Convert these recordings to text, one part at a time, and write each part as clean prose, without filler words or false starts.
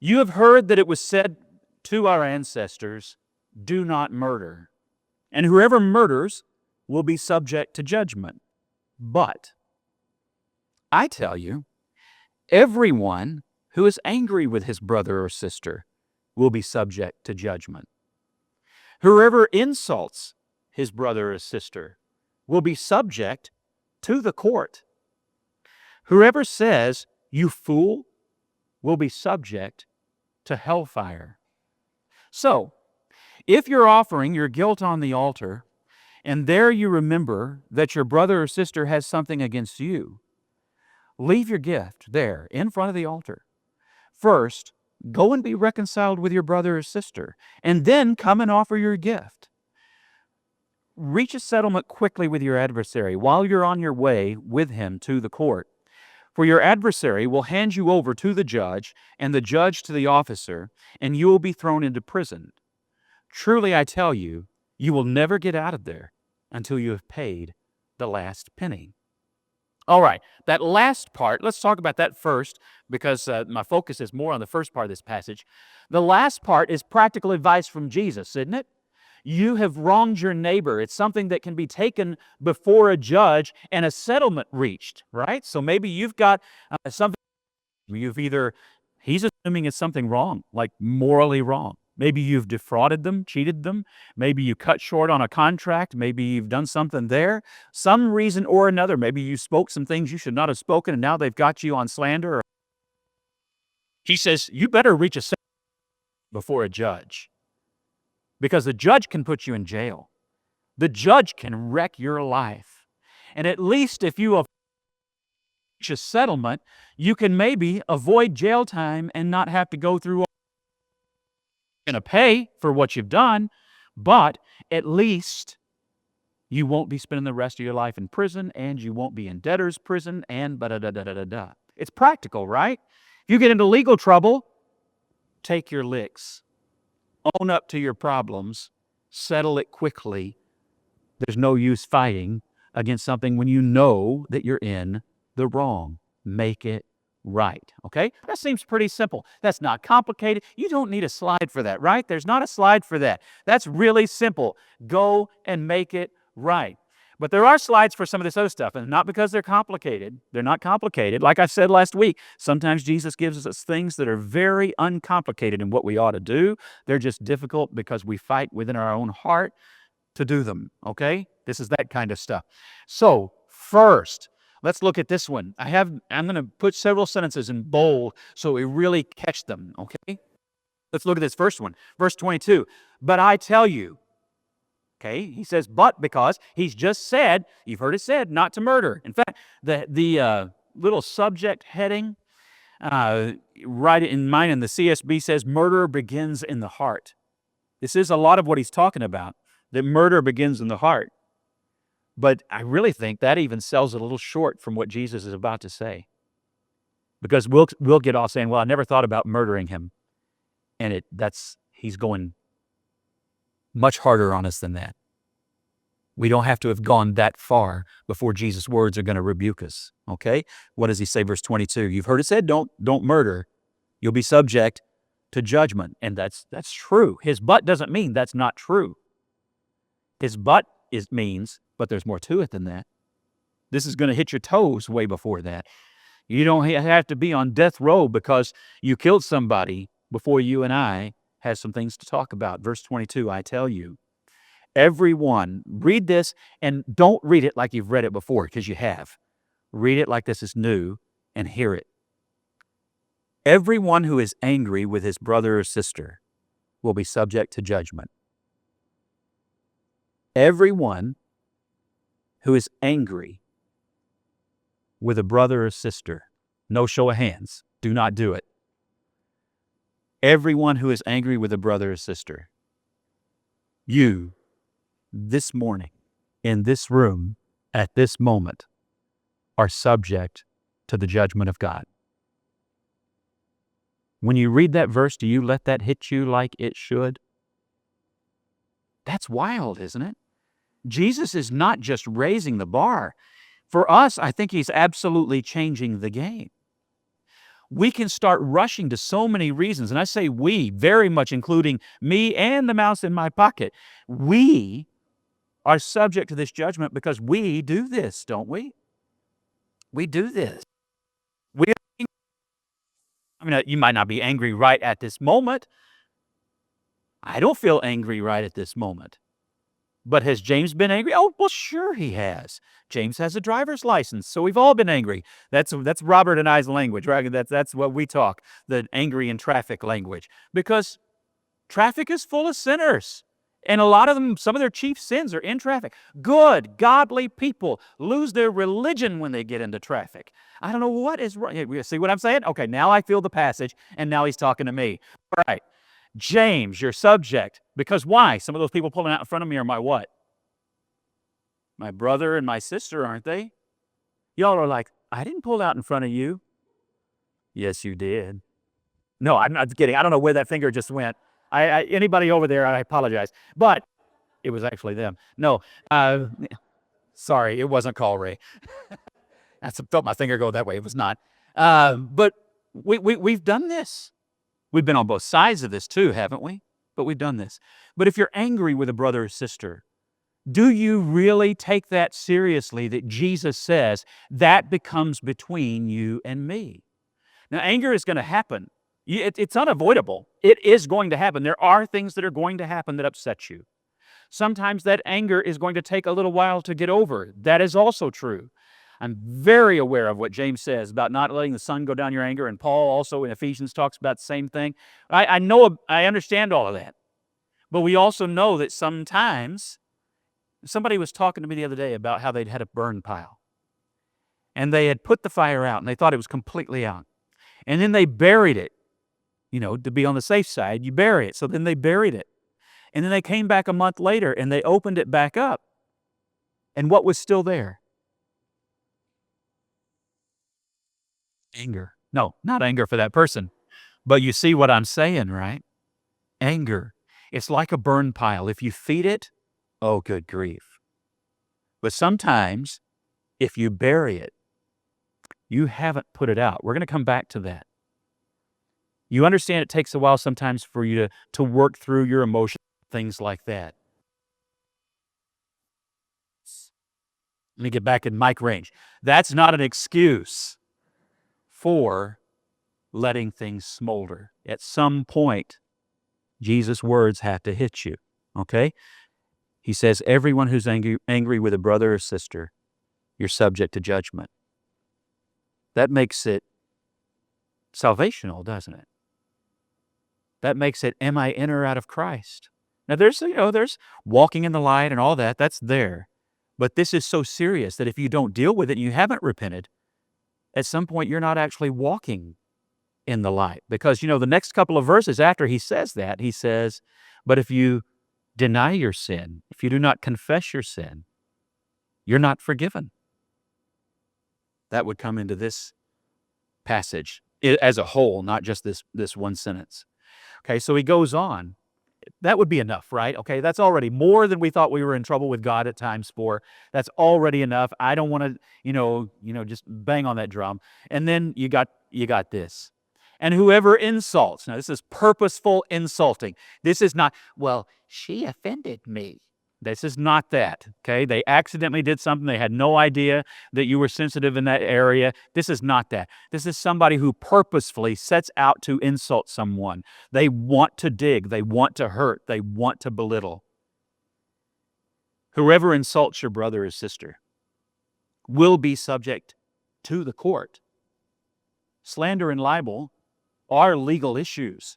You have heard that it was said to our ancestors, 'Do not murder.' And whoever murders will be subject to judgment. But I tell you, everyone who is angry with his brother or sister will be subject to judgment. Whoever insults his brother or sister will be subject to the court. Whoever says, 'You fool,' will be subject to hellfire. So, if you're offering your guilt on the altar, and there you remember that your brother or sister has something against you, leave your gift there in front of the altar. First, go and be reconciled with your brother or sister, and then come and offer your gift. Reach a settlement quickly with your adversary while you're on your way with him to the court. For your adversary will hand you over to the judge, and the judge to the officer, and you will be thrown into prison. Truly I tell you, you will never get out of there until you have paid the last penny." All right, that last part, let's talk about that first, because my focus is more on the first part of this passage. The last part is practical advice from Jesus, isn't it? You have wronged your neighbor. It's something that can be taken before a judge and a settlement reached, right? So maybe you've got something, he's assuming it's something wrong, like morally wrong. Maybe you've defrauded them, cheated them. Maybe you cut short on a contract. Maybe you've done something there. Some reason or another. Maybe you spoke some things you should not have spoken, and now they've got you on slander. He says, you better reach a settlement before a judge, because the judge can put you in jail. The judge can wreck your life. And at least if you reach a settlement, you can maybe avoid jail time and not have to go through. You're going to pay for what you've done, but at least you won't be spending the rest of your life in prison, and you won't be in debtor's prison, and da-da-da-da-da-da. It's practical, right? If you get into legal trouble, take your licks. Own up to your problems. Settle it quickly. There's no use fighting against something when you know that you're in the wrong. Make it right, okay? That seems pretty simple. That's not complicated. You don't need a slide for that, right? There's not a slide for that. That's really simple. Go and make it right. But there are slides for some of this other stuff, and not because they're complicated. They're not complicated. Like I said last week, sometimes Jesus gives us things that are very uncomplicated in what we ought to do. They're just difficult because we fight within our own heart to do them, okay? This is that kind of stuff. So, first, let's look at this one. I'm going to put several sentences in bold so we really catch them, okay? Let's look at this first one. Verse 22, "But I tell you," okay, he says but because he's just said, you've heard it said, not to murder. In fact, the little subject heading, right in mine in the CSB says, "Murder begins in the heart." This is a lot of what he's talking about, that murder begins in the heart. But I really think that even sells a little short from what Jesus is about to say. Because we'll get off saying, well, I never thought about murdering him. And he's going much harder on us than that. We don't have to have gone that far before Jesus' words are going to rebuke us. Okay? What does he say? Verse 22, "You've heard it said, don't murder. You'll be subject to judgment." And that's true. His but doesn't mean that's not true. His but means, but there's more to it than that. This is going to hit your toes way before that. You don't have to be on death row because you killed somebody before you and I have some things to talk about. Verse 22, "I tell you, everyone," read this, and don't read it like you've read it before, because you have. Read it like this is new and hear it. "Everyone who is angry with his brother or sister will be subject to judgment." Everyone who is angry with a brother or sister, no show of hands, do not do it. Everyone who is angry with a brother or sister, you, this morning, in this room, at this moment, are subject to the judgment of God. When you read that verse, do you let that hit you like it should? That's wild, isn't it? Jesus is not just raising the bar. For us, I think he's absolutely changing the game. we can start rushing to so many reasons. And I say we, very much including me and the mouse in my pocket. We are subject to this judgment because we do this, don't we? We do this. We, I mean, you might not be angry right at this moment. I don't feel angry right at this moment. But has James been angry? Oh, well, sure he has. James has a driver's license, so we've all been angry. That's Robert and I's language, right? That's what we talk, the angry in traffic language. Because traffic is full of sinners. And a lot of them, some of their chief sins are in traffic. Good, godly people lose their religion when they get into traffic. I don't know what is wrong. See what I'm saying? Okay, now I feel the passage, and now he's talking to me. All right. James, your subject. Because why? Some of those people pulling out in front of me are my what? My brother and my sister, aren't they? Y'all are like, I didn't pull out in front of you. Yes, you did. No, I'm not kidding. I don't know where that finger just went. Anybody over there, I apologize. But it was actually them. No, sorry, it wasn't call Ray. I felt my finger go that way. It was not. But we've done this. We've been on both sides of this too, haven't we? But we've done this. But if you're angry with a brother or sister, do you really take that seriously that Jesus says that becomes between you and me? Now, anger is going to happen. It's unavoidable. It is going to happen. There are things that are going to happen that upset you. Sometimes that anger is going to take a little while to get over. That is also true. I'm very aware of what James says about not letting the sun go down your anger, and Paul also in Ephesians talks about the same thing. I understand all of that. But we also know that sometimes, somebody was talking to me the other day about how they'd had a burn pile. And they had put the fire out, and they thought it was completely out. And then they buried it. You know, to be on the safe side, you bury it. So then they buried it. And then they came back a month later, and they opened it back up. And what was still there? Anger. No, not anger for that person. But you see what I'm saying, right? Anger. It's like a burn pile. If you feed it, oh, good grief. But sometimes, if you bury it, you haven't put it out. We're going to come back to that. You understand it takes a while sometimes for you to work through your emotions, things like that. Let me get back in mic range. That's not an excuse for letting things smolder. At some point, Jesus' words have to hit you, okay? He says, everyone who's angry with a brother or sister, you're subject to judgment. That makes it salvational, doesn't it? That makes it, am I in or out of Christ? Now, there's walking in the light and all that. That's there. But this is so serious that if you don't deal with it and you haven't repented, at some point you're not actually walking in the light. Because, the next couple of verses after he says that, he says, but if you deny your sin, if you do not confess your sin, you're not forgiven. That would come into this passage as a whole, not just this one sentence. Okay, so he goes on. That would be enough, right? Okay, that's already more than we thought we were in trouble with God at times for. That's already enough. I don't want to, just bang on that drum. And then you got this. And whoever insults. Now, this is purposeful insulting. This is not, well, she offended me. This is not that, okay? They accidentally did something. They had no idea that you were sensitive in that area. This is not that. This is somebody who purposefully sets out to insult someone. They want to dig. They want to hurt. They want to belittle. Whoever insults your brother or sister will be subject to the court. Slander and libel are legal issues.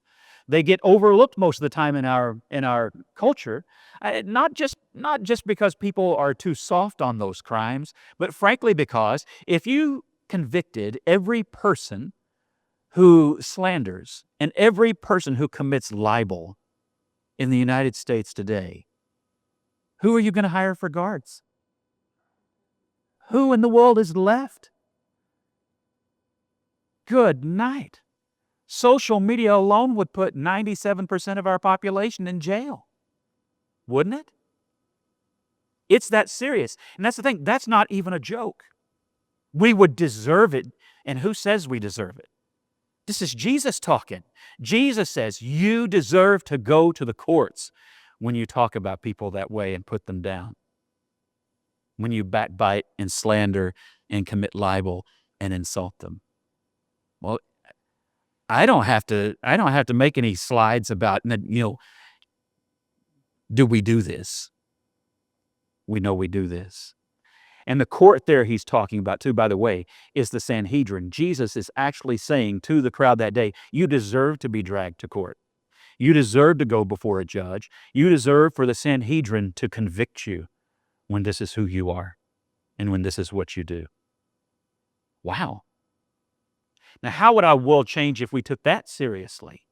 They get overlooked most of the time in our culture, not just because people are too soft on those crimes, but frankly because if you convicted every person who slanders and every person who commits libel in the United States today, who are you going to hire for guards? Who in the world is left? Good night. Social media alone would put 97% of our population in jail. Wouldn't it? It's that serious. And that's the thing. That's not even a joke. We would deserve it. And who says we deserve it? This is Jesus talking. Jesus says, you deserve to go to the courts when you talk about people that way and put them down. When you backbite and slander and commit libel and insult them. Well, I don't have to make any slides about, do we do this? We know we do this. And the court there he's talking about too, by the way, is the Sanhedrin. Jesus is actually saying to the crowd that day, you deserve to be dragged to court. You deserve to go before a judge. You deserve for the Sanhedrin to convict you when this is who you are and when this is what you do. Wow. Now, how would our world change if we took that seriously?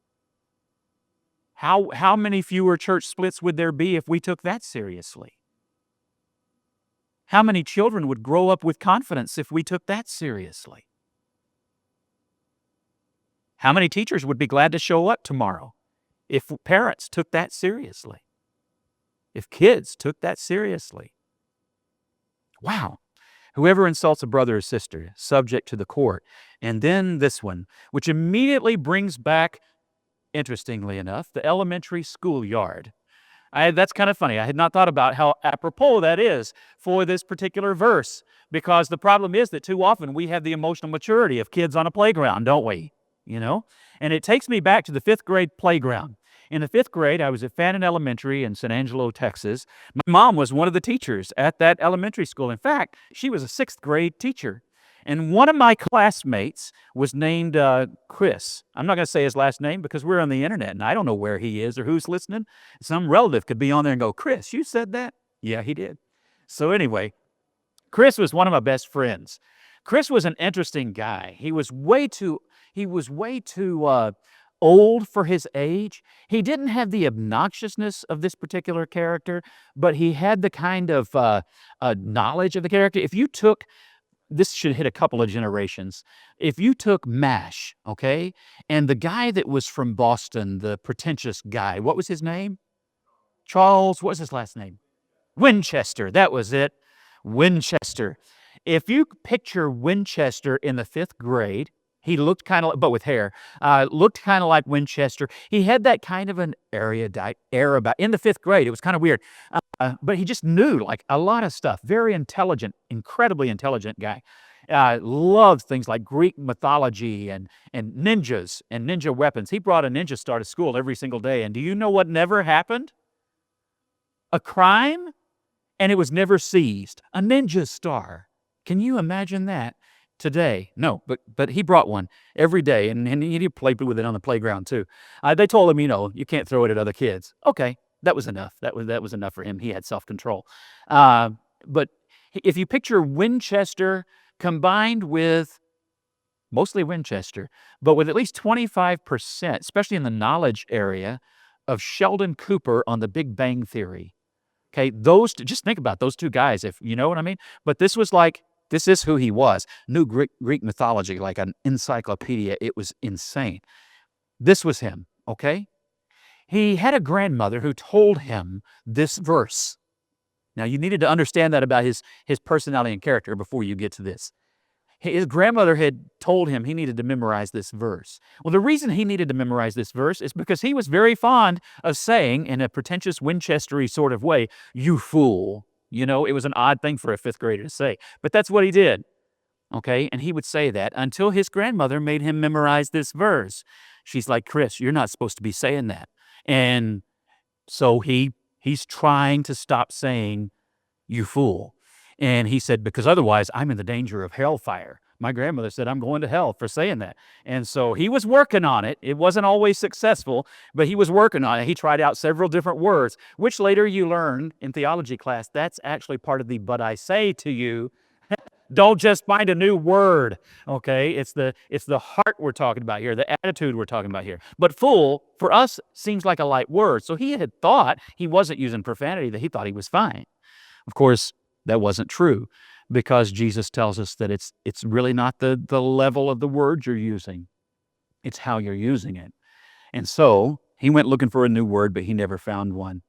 How many fewer church splits would there be if we took that seriously? How many children would grow up with confidence if we took that seriously? How many teachers would be glad to show up tomorrow if parents took that seriously? If kids took that seriously? Wow. Whoever insults a brother or sister, subject to the court. And then this one, which immediately brings back, interestingly enough, the elementary schoolyard. That's kind of funny. I had not thought about how apropos that is for this particular verse, because the problem is that too often we have the emotional maturity of kids on a playground, don't we? And it takes me back to the 5th grade playground. In the 5th grade, I was at Fannin Elementary in San Angelo, Texas. My mom was one of the teachers at that elementary school. In fact, she was a 6th grade teacher. And one of my classmates was named Chris. I'm not going to say his last name because we're on the internet and I don't know where he is or who's listening. Some relative could be on there and go, Chris, you said that? Yeah, he did. So anyway, Chris was one of my best friends. Chris was an interesting guy. He was way too old for his age. He didn't have the obnoxiousness of this particular character, but he had the kind of knowledge of the character. If you took, this should hit a couple of generations. If you took MASH, okay, and the guy that was from Boston, the pretentious guy, what was his name? Charles, what was his last name? Winchester, that was it. Winchester. If you picture Winchester in the 5th grade, he looked kind of, but with hair, looked kind of like Winchester. He had that kind of an erudite air about, in the 5th grade, it was kind of weird. But he just knew like a lot of stuff. Very intelligent, incredibly intelligent guy. Loved things like Greek mythology and ninjas and ninja weapons. He brought a ninja star to school every single day. And do you know what never happened? A crime, and it was never seized. A ninja star. Can you imagine that today? No, but he brought one every day, and he played with it on the playground too. They told him, you can't throw it at other kids. Okay. That was enough. That was enough for him. He had self-control. But if you picture Winchester combined with, mostly Winchester, but with at least 25%, especially in the knowledge area, of Sheldon Cooper on The Big Bang Theory. Okay, just think about those two guys, if you know what I mean. But this is who he was. Knew Greek mythology like an encyclopedia. It was insane. This was him, okay? He had a grandmother who told him this verse. Now, you needed to understand that about his personality and character before you get to this. His grandmother had told him he needed to memorize this verse. Well, the reason he needed to memorize this verse is because he was very fond of saying, in a pretentious Winchestery sort of way, you fool. It was an odd thing for a 5th grader to say, but that's what he did. Okay, and he would say that until his grandmother made him memorize this verse. She's like, Chris, you're not supposed to be saying that. And so he's trying to stop saying, you fool. And he said, because otherwise I'm in the danger of hellfire. My grandmother said, I'm going to hell for saying that. And so he was working on it. It wasn't always successful, but he was working on it. He tried out several different words, which later you learn in theology class, that's actually part of the but I say to you. Don't just find a new word, okay? It's the heart we're talking about here, the attitude we're talking about here. But fool, for us, seems like a light word. So he had thought he wasn't using profanity, that he thought he was fine. Of course, that wasn't true, because Jesus tells us that it's really not the level of the word you're using. It's how you're using it. And so he went looking for a new word, but he never found one.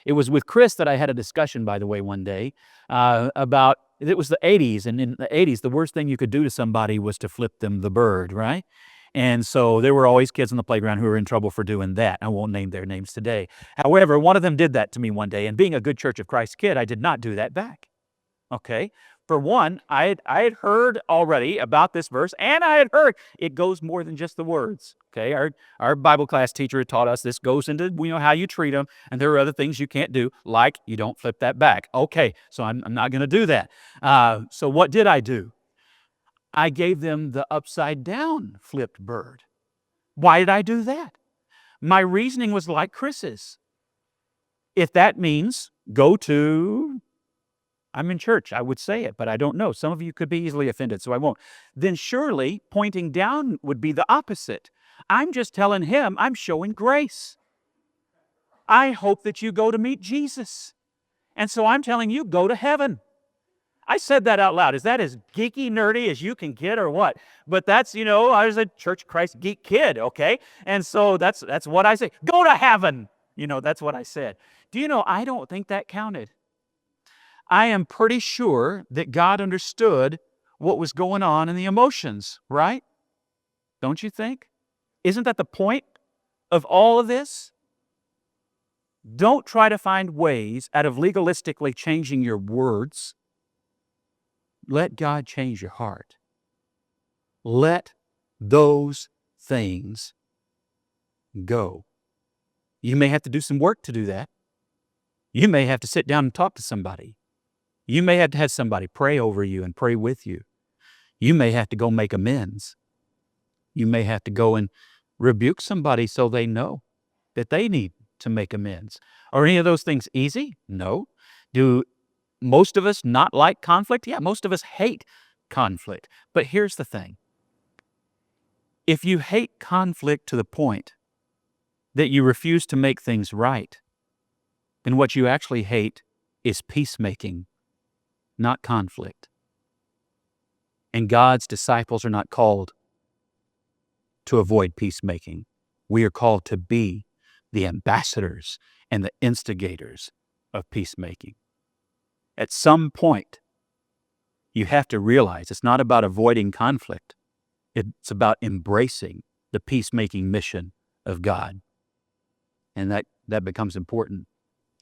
It was with Chris that I had a discussion, by the way, one day about, it was the 80s, and in the 80s, the worst thing you could do to somebody was to flip them the bird, right? And so there were always kids on the playground who were in trouble for doing that. I won't name their names today. However, one of them did that to me one day, and being a good Church of Christ kid, I did not do that back. Okay? For one, I had heard already about this verse, and I had heard it goes more than just the words. Okay? Our Bible class teacher had taught us this goes into how you treat them, and there are other things you can't do, like you don't flip that back. Okay, so I'm not going to do that. So what did I do? I gave them the upside down flipped bird. Why did I do that? My reasoning was like Chris's. If that means go to, I'm in church, I would say it, but I don't know. Some of you could be easily offended, so I won't. Then surely pointing down would be the opposite. I'm just telling him I'm showing grace. I hope that you go to meet Jesus. And so I'm telling you, go to heaven. I said that out loud. Is that as geeky, nerdy as you can get or what? But that's, I was a Church Christ geek kid, okay? And so that's what I say. Go to heaven. That's what I said. Do you know, I don't think that counted. I am pretty sure that God understood what was going on in the emotions, right? Don't you think? Isn't that the point of all of this? Don't try to find ways out of legalistically changing your words. Let God change your heart. Let those things go. You may have to do some work to do that. You may have to sit down and talk to somebody. You may have to have somebody pray over you and pray with you. You may have to go make amends. You may have to go and rebuke somebody so they know that they need to make amends. Are any of those things easy? No. Do most of us not like conflict? Yeah, most of us hate conflict. But here's the thing. If you hate conflict to the point that you refuse to make things right, then what you actually hate is peacemaking, not conflict. And God's disciples are not called to avoid peacemaking. We are called to be the ambassadors and the instigators of peacemaking. At some point, you have to realize it's not about avoiding conflict. It's about embracing the peacemaking mission of God. And that becomes important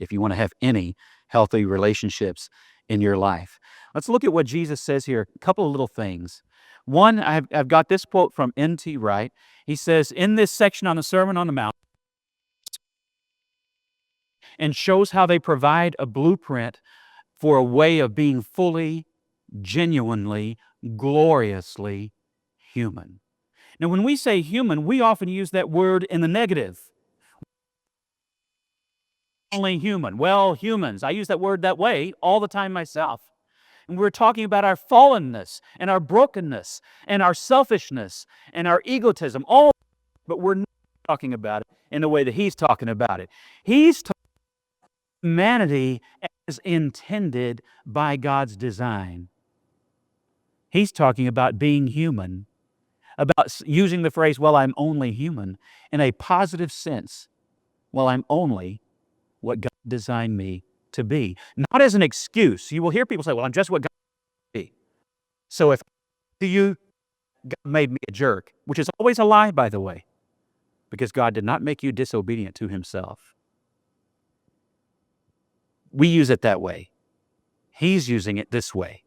if you want to have any healthy relationships in your life. Let's look at what Jesus says here. A couple of little things. One, I've got this quote from N.T. Wright. He says, in this section on the Sermon on the Mount, and shows how they provide a blueprint for a way of being fully, genuinely, gloriously human. Now, when we say human, we often use that word in the negative. Only human. Well, humans. I use that word that way all the time myself. And we're talking about our fallenness and our brokenness and our selfishness and our egotism. But we're not talking about it in the way that he's talking about it. He's talking about humanity as intended by God's design. He's talking about being human, about using the phrase, well, I'm only human, in a positive sense. Well, I'm only what God designed me to be. Not as an excuse. You will hear people say, well, I'm just what God made me to be. So if to you, God made me a jerk, which is always a lie, by the way, because God did not make you disobedient to himself. We use it that way. He's using it this way.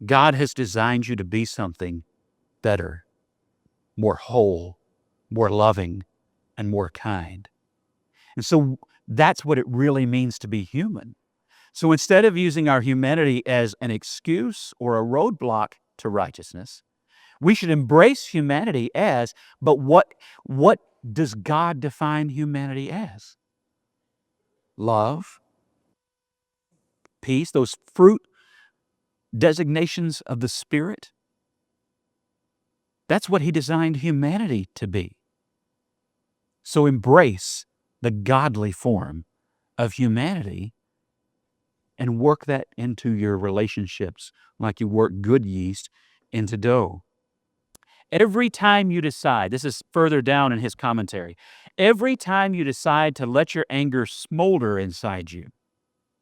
God has designed you to be something better, more whole, more loving, and more kind. And so that's what it really means to be human. So instead of using our humanity as an excuse or a roadblock to righteousness, we should embrace humanity as, but what does God define humanity as? Love, peace, those fruit designations of the Spirit. That's what he designed humanity to be. So embrace the godly form of humanity and work that into your relationships like you work good yeast into dough. Every time you decide, this is further down in his commentary, every time you decide to let your anger smolder inside you,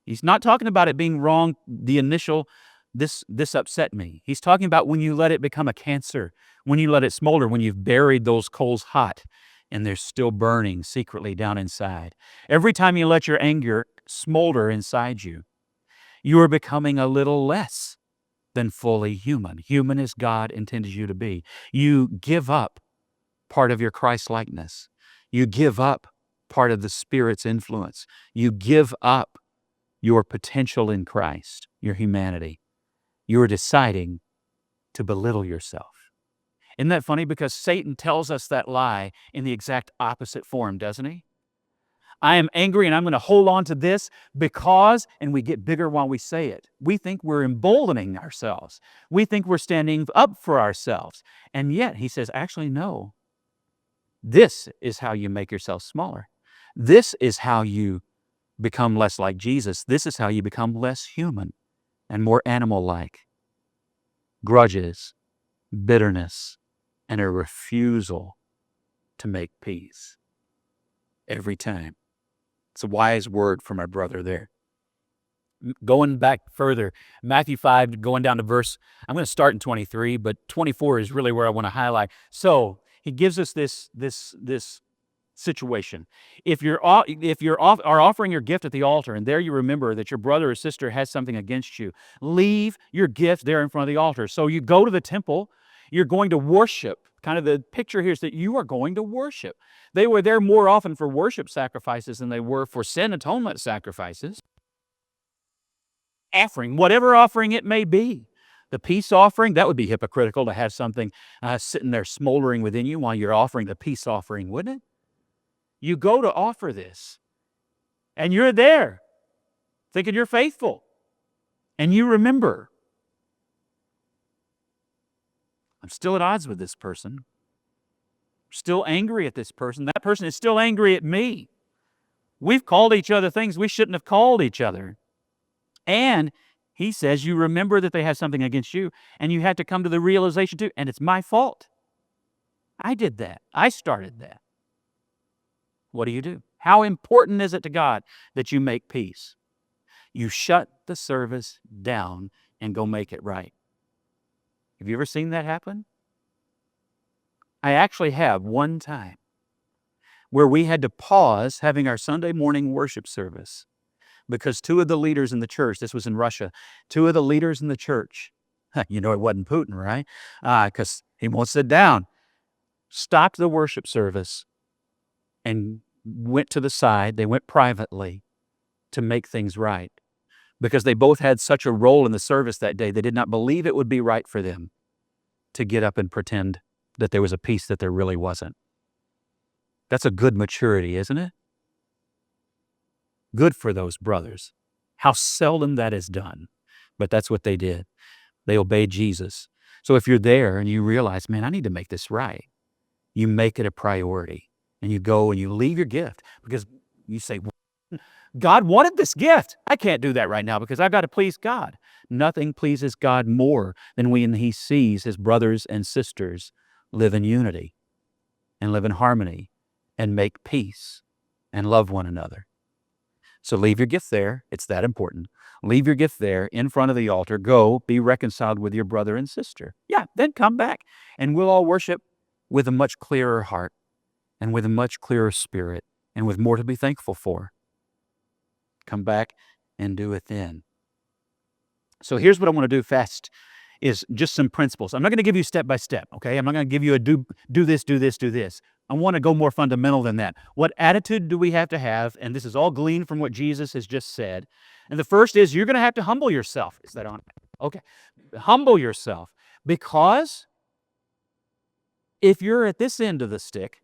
he's not talking about it being wrong the initial this upset me. He's talking about when you let it become a cancer, when you let it smolder, when you've buried those coals hot and they're still burning secretly down inside. Every time you let your anger smolder inside you, you are becoming a little less than fully human. Human as God intended you to be. You give up part of your Christ-likeness. You give up part of the Spirit's influence. You give up your potential in Christ, your humanity. You are deciding to belittle yourself. Isn't that funny? Because Satan tells us that lie in the exact opposite form, doesn't he? I am angry and I'm going to hold on to this because, and we get bigger while we say it. We think we're emboldening ourselves. We think we're standing up for ourselves. And yet, he says, actually, no. This is how you make yourself smaller. This is how you become less like Jesus. This is how you become less human and more animal-like. Grudges, bitterness, and a refusal to make peace. Every time. It's a wise word for my brother there. Going back further, Matthew 5, going down to verse, I'm going to start in 23, but 24 is really where I want to highlight. So he gives us this situation. If you're offering your gift at the altar, and there you remember that your brother or sister has something against you, leave your gift there in front of the altar. So you go to the temple, you're going to worship. Kind of the picture here is that you are going to worship. They were there more often for worship sacrifices than they were for sin atonement sacrifices. Offering, whatever offering it may be. The peace offering, that would be hypocritical to have something sitting there smoldering within you while you're offering the peace offering, wouldn't it? You go to offer this, and you're there thinking you're faithful. And you remember, I'm still at odds with this person. I'm still angry at this person. That person is still angry at me. We've called each other things we shouldn't have called each other. And he says you remember that they have something against you, and you have to come to the realization too, and it's my fault. I did that. I started that. What do? How important is it to God that you make peace? You shut the service down and go make it right. Have you ever seen that happen? I actually have one time where we had to pause having our Sunday morning worship service because two of the leaders in the church, this was in Russia, two of the leaders in the church, you know it wasn't Putin, right? Because he won't sit down, stopped the worship service and went to the side. They went privately to make things right because they both had such a role in the service that day. They did not believe it would be right for them to get up and pretend that there was a peace that there really wasn't. That's a good maturity, isn't it? Good for those brothers. How seldom that is done. But that's what they did. They obeyed Jesus. So if you're there and you realize, man, I need to make this right, you make it a priority. And you go and you leave your gift because you say, God wanted this gift. I can't do that right now because I've got to please God. Nothing pleases God more than when he sees his brothers and sisters live in unity and live in harmony and make peace and love one another. So leave your gift there. It's that important. Leave your gift there in front of the altar. Go be reconciled with your brother and sister. Yeah, then come back and we'll all worship with a much clearer heart and with a much clearer spirit and with more to be thankful for. Come back and do it then. So here's what I want to do fast is just some principles. I'm not going to give you step by step, okay? I'm not going to give you a do this, do this, do this. I want to go more fundamental than that. What attitude do we have to have? And this is all gleaned from what Jesus has just said. And the first is you're going to have to humble yourself. Is that on? Okay. Humble yourself. Because if you're at this end of the stick,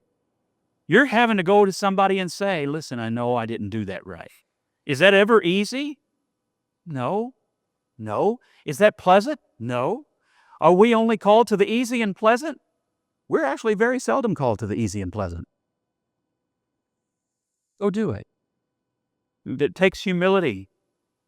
you're having to go to somebody and say, listen, I know I didn't do that right. Is that ever easy? No. No. Is that pleasant? No. Are we only called to the easy and pleasant? We're actually very seldom called to the easy and pleasant. Go do it. It takes humility.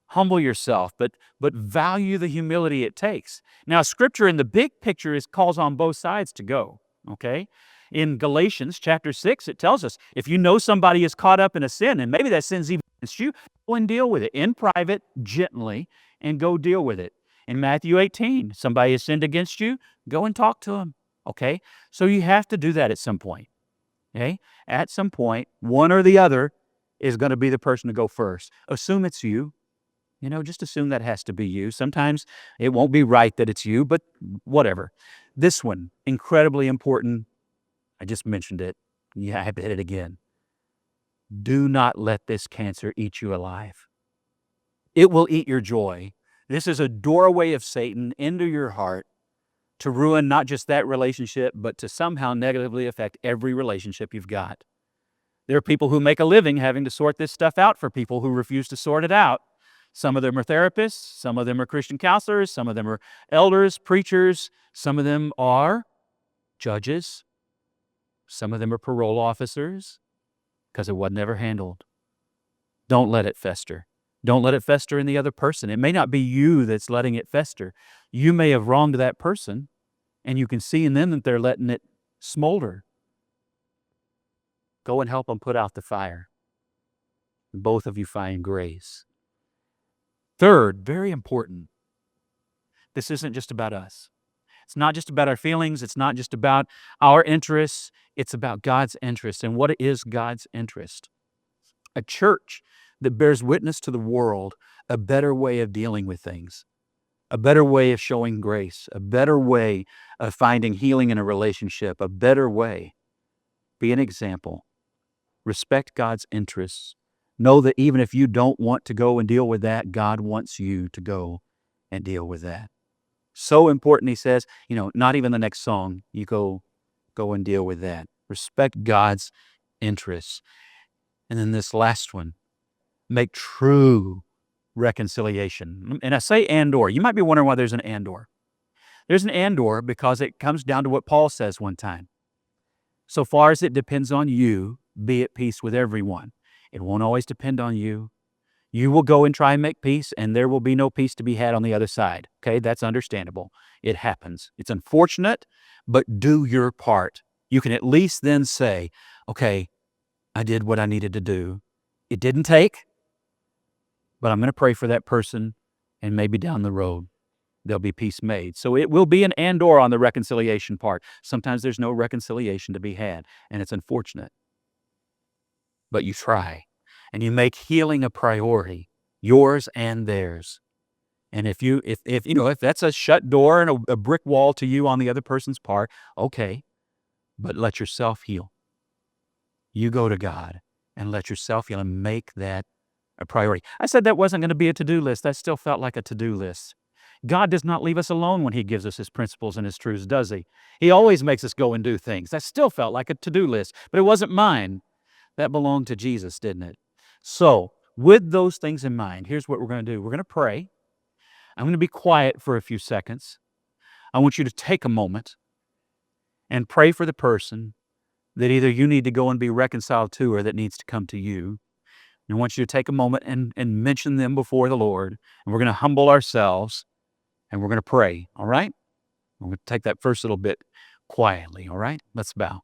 Humble yourself, but value the humility it takes. Now, Scripture in the big picture calls on both sides to go, okay? In Galatians chapter 6, it tells us, if you know somebody is caught up in a sin, and maybe that sin's even against you, go and deal with it in private, gently, and go deal with it. In Matthew 18, somebody has sinned against you, go and talk to them. Okay? So you have to do that at some point. Okay? At some point, one or the other is going to be the person to go first. Assume it's you. Just assume that has to be you. Sometimes it won't be right that it's you, but whatever. This one, incredibly important. I just mentioned it. Yeah, I have to hit it again. Do not let this cancer eat you alive. It will eat your joy. This is a doorway of Satan into your heart to ruin not just that relationship, but to somehow negatively affect every relationship you've got. There are people who make a living having to sort this stuff out for people who refuse to sort it out. Some of them are therapists. Some of them are Christian counselors. Some of them are elders, preachers. Some of them are judges. Some of them are parole officers because it wasn't ever handled. Don't let it fester. Don't let it fester in the other person. It may not be you that's letting it fester. You may have wronged that person, and you can see in them that they're letting it smolder. Go and help them put out the fire. Both of you find grace. Third, very important, this isn't just about us. It's not just about our feelings. It's not just about our interests. It's about God's interest. And what is God's interest? A church that bears witness to the world, a better way of dealing with things, a better way of showing grace, a better way of finding healing in a relationship, a better way. Be an example. Respect God's interests. Know that even if you don't want to go and deal with that, God wants you to go and deal with that. So important, he says, not even the next song, you go and deal with that. Respect God's interests. And then this last one, make true reconciliation. And I say and/or. You might be wondering why there's an and/or. There's an and/or because it comes down to what Paul says one time. So far as it depends on you, be at peace with everyone. It won't always depend on you. You will go and try and make peace, and there will be no peace to be had on the other side. Okay, that's understandable. It happens. It's unfortunate, but do your part. You can at least then say, okay, I did what I needed to do. It didn't take, but I'm going to pray for that person, and maybe down the road, there'll be peace made. So it will be an and/or on the reconciliation part. Sometimes there's no reconciliation to be had, and it's unfortunate. But you try, and you make healing a priority, yours and theirs. And if that's a shut door and a brick wall to you on the other person's part, okay, but let yourself heal. You go to God and let yourself heal and make that a priority. I said that wasn't going to be a to-do list. That still felt like a to-do list. God does not leave us alone when he gives us his principles and his truths, does he? He always makes us go and do things. That still felt like a to-do list, but it wasn't mine. That belonged to Jesus, didn't it? So, with those things in mind, here's what we're going to do. We're going to pray. I'm going to be quiet for a few seconds. I want you to take a moment and pray for the person that either you need to go and be reconciled to or that needs to come to you. And I want you to take a moment and mention them before the Lord. And we're going to humble ourselves and we're going to pray, all right? We're going to take that first little bit quietly, all right? Let's bow.